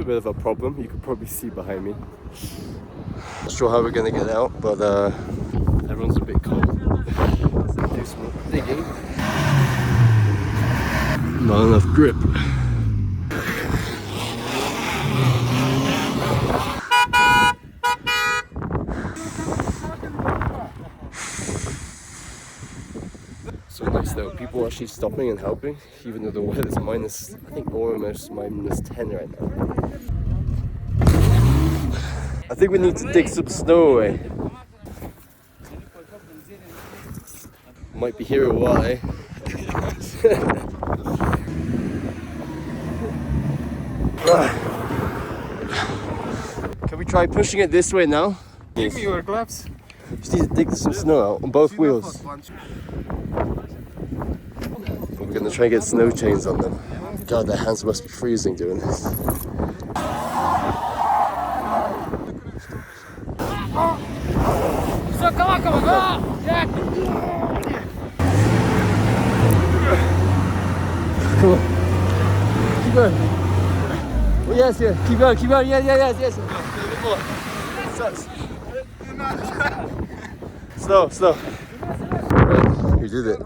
bit of a problem. You can probably see behind me. Not sure how we're gonna get out, but everyone's a bit cold. Do some digging. Not enough grip. So nice though, people are actually stopping and helping, even though the weather's minus, I think almost minus 10 right now. I think we need to dig some snow away. Might be here a while, eh? Can we try pushing it this way now? Give me your gloves. Just need to dig some snow out on both wheels. We're gonna try and get snow chains on them. God, their hands must be freezing doing this. So come on, Jack. Come on. Keep going. Oh, yes, yeah. Keep going, keep going. Yes. Slow. Right, you did it.